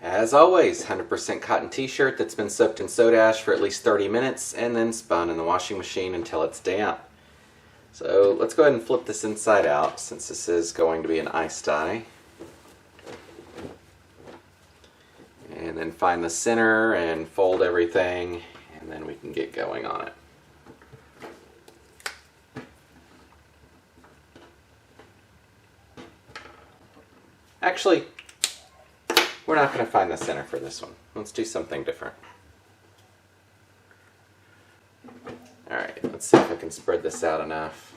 As always, 100% cotton t-shirt that's been soaked in soda ash for at least 30 minutes and then spun in the washing machine until it's damp. So let's go ahead and flip this inside out since this is going to be an ice dye. And then find the center and fold everything, and then we can get going on it. Actually, we're not going to find the center for this one. Let's do something different. Alright, let's see if I can spread this out enough.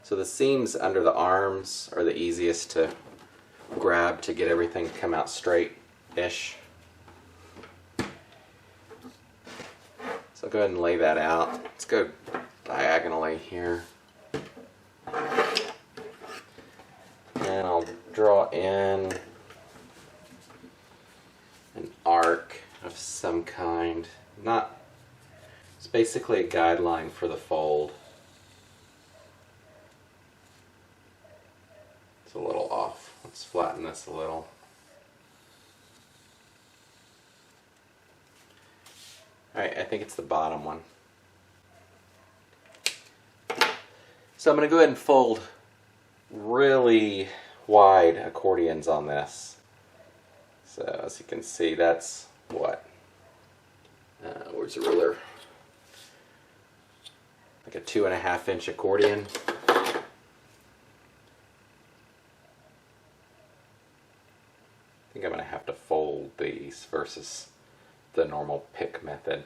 So the seams under the arms are the easiest to grab to get everything to come out straight-ish. So go ahead and lay that out. Let's go diagonally here. And I'll draw in an arc of some kind. It's basically a guideline for the fold. It's a little off. Let's flatten this a little. Alright, I think it's the bottom one. So I'm going to go ahead and fold really wide accordions on this. So as you can see, that's what? Where's the ruler? Like a 2.5 inch accordion. I think I'm going to have to fold these versus the normal pick method.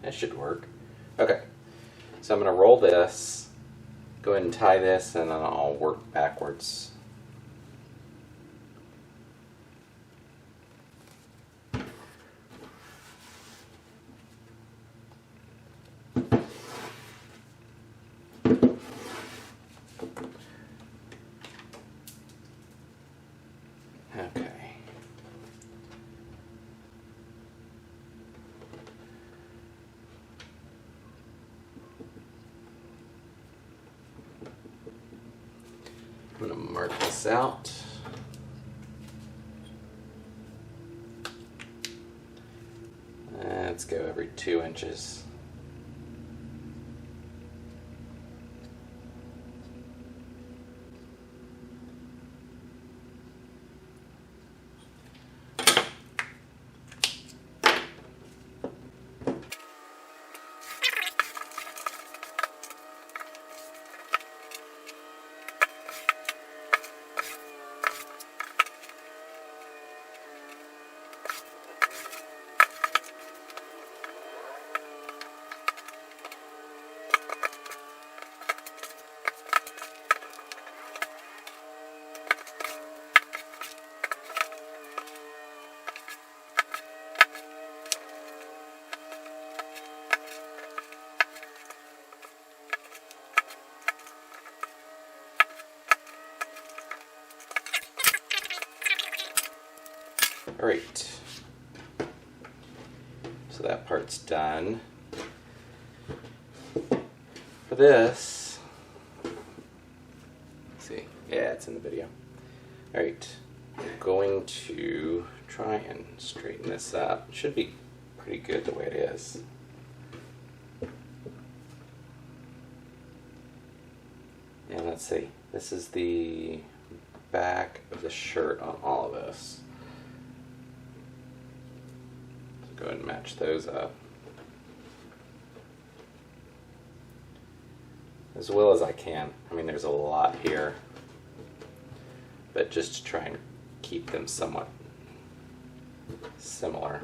That should work. Okay, so I'm going to roll this, go ahead and tie this, and then I'll work backwards. Okay. I'm going to mark this out. Let's go every 2 inches. Alright, so that part's done. For this, let's see, yeah, it's in the video. Alright, I'm going to try and straighten this up. It should be pretty good the way it is. And let's see, this is the back of the shirt on all of this. Go ahead and match those up. as well as I can. I mean, there's a lot here, but just to try and keep them somewhat similar.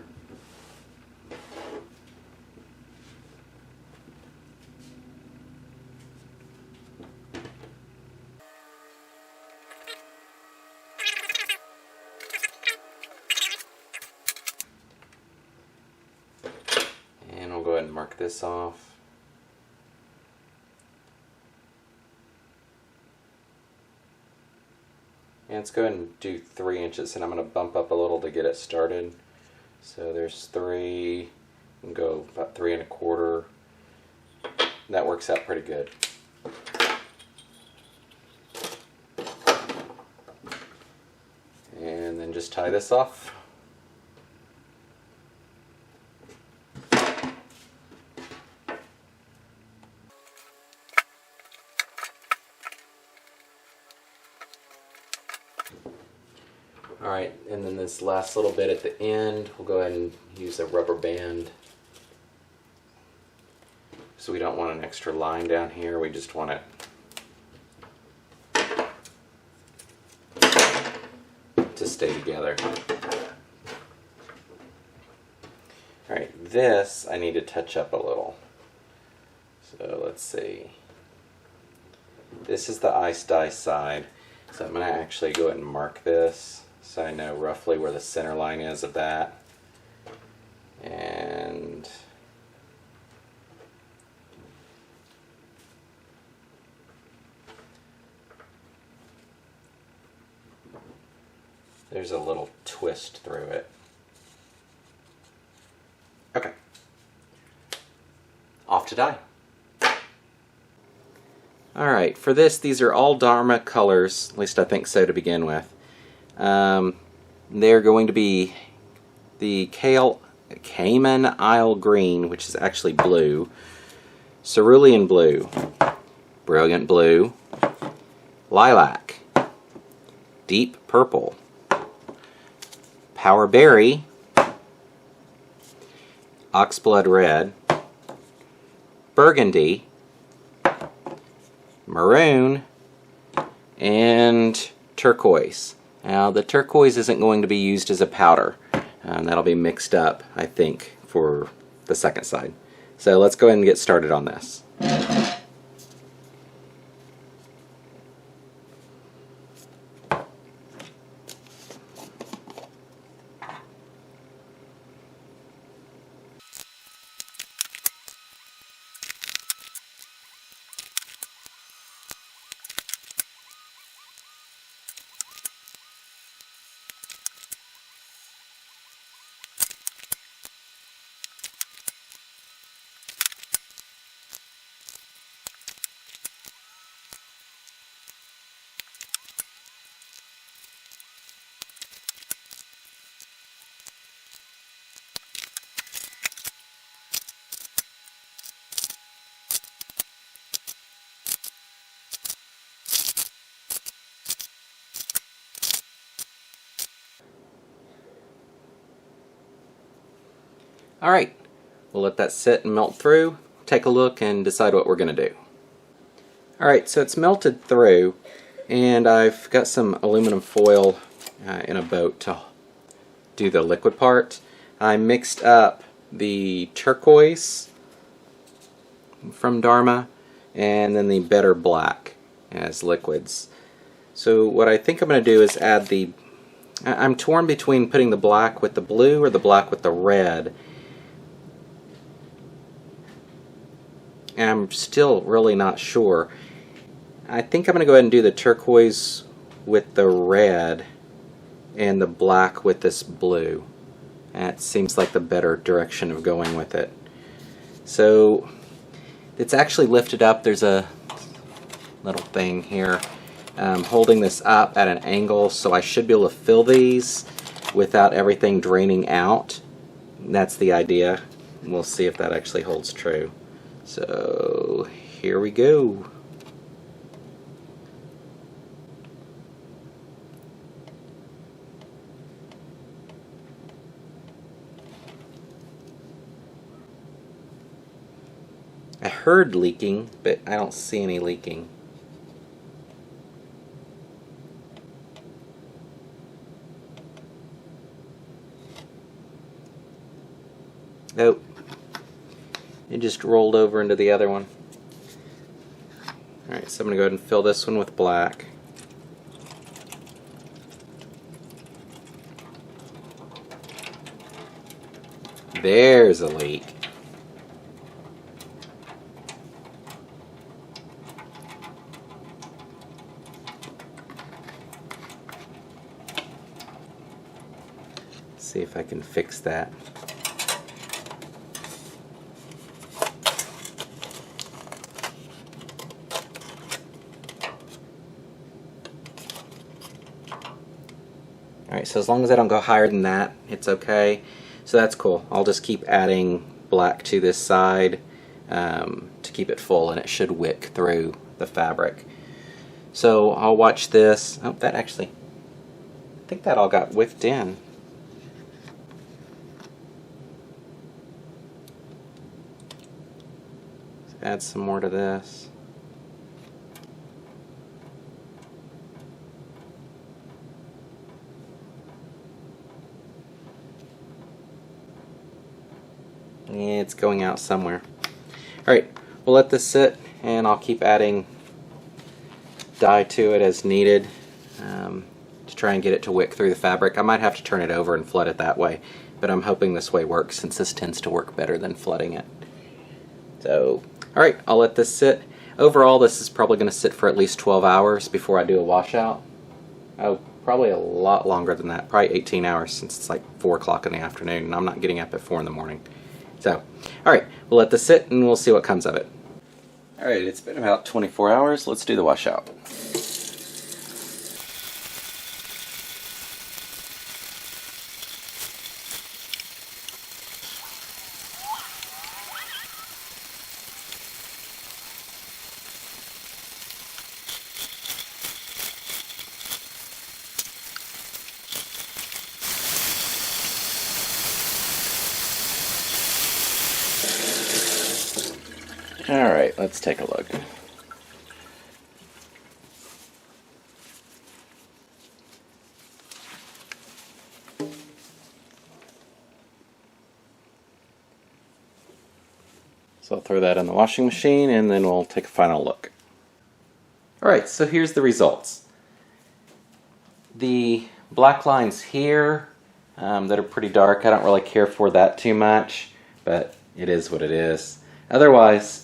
And we'll go ahead and mark this off. And let's go ahead and do 3 inches, and I'm going to bump up a little to get it started. So there's 3, and go about 3 1/4. That works out pretty good. And then just tie this off. Alright, and then this last little bit at the end, we'll go ahead and use a rubber band. So we don't want an extra line down here, we just want it to stay together. Alright, this I need to touch up a little. So let's see. This is the ice dye side. So I'm going to actually go ahead and mark this so I know roughly where the center line is of that. And there's a little twist through it. Okay. Off to dye. Alright, for this, these are all Dharma colors, at least I think so to begin with. They're going to be the Cayman Isle Green, which is actually blue, Cerulean Blue, Brilliant Blue, Lilac, Deep Purple, Power Berry, Oxblood Red, Burgundy, Maroon, and Turquoise. Now the turquoise isn't going to be used as a powder. That'll be mixed up, I think, for the second side. So let's go ahead and get started on this. Alright, we'll let that sit and melt through, take a look, and decide what we're going to do. Alright, so it's melted through, and I've got some aluminum foil in a boat to do the liquid part. I mixed up the turquoise from Dharma and then the better black as liquids. So what I think I'm going to do is add I'm torn between putting the black with the blue or the black with the red. And I'm still really not sure. I think I'm going to go ahead and do the turquoise with the red and the black with this blue. That seems like the better direction of going with it. So it's actually lifted up. There's a little thing here holding this up at an angle, so I should be able to fill these without everything draining out. That's the idea. We'll see if that actually holds true. So here we go. I heard leaking, but I don't see any leaking. Nope. It just rolled over into the other one. Alright, so I'm going to go ahead and fill this one with black. There's a leak. See if I can fix that. Alright, so as long as I don't go higher than that, it's okay. So that's cool. I'll just keep adding black to this side to keep it full, and it should wick through the fabric. So I'll watch this. Oh, that actually, I think that all got wicked in. Let's add some more to this. It's going out somewhere. Alright, we'll let this sit, and I'll keep adding dye to it as needed to try and get it to wick through the fabric. I might have to turn it over and flood it that way, but I'm hoping this way works, since this tends to work better than flooding it. So, alright, I'll let this sit. Overall, this is probably going to sit for at least 12 hours before I do a washout. Oh, probably a lot longer than that, probably 18 hours, since it's like 4 o'clock in the afternoon, and I'm not getting up at 4 in the morning. So, alright, we'll let this sit and we'll see what comes of it. Alright, it's been about 24 hours. Let's do the washout. Alright, let's take a look. So I'll throw that in the washing machine, and then we'll take a final look. Alright, so here's the results. The black lines here that are pretty dark, I don't really care for that too much, but it is what it is. Otherwise,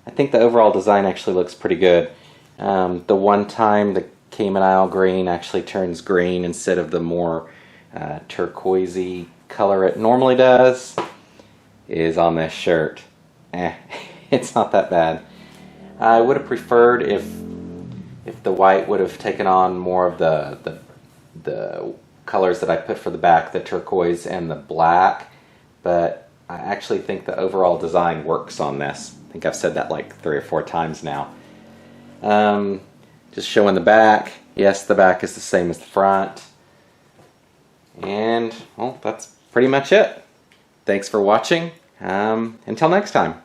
I think the overall design actually looks pretty good. The one time the Cayman Isle green actually turns green instead of the more turquoisey color it normally does is on this shirt. It's not that bad. I would have preferred if the white would have taken on more of the colors that I put for the back, the turquoise and the black, but I actually think the overall design works on this. I think I've said that like 3 or 4 times now. Just showing the back. Yes, the back is the same as the front. And, well, that's pretty much it. Thanks for watching. Until next time.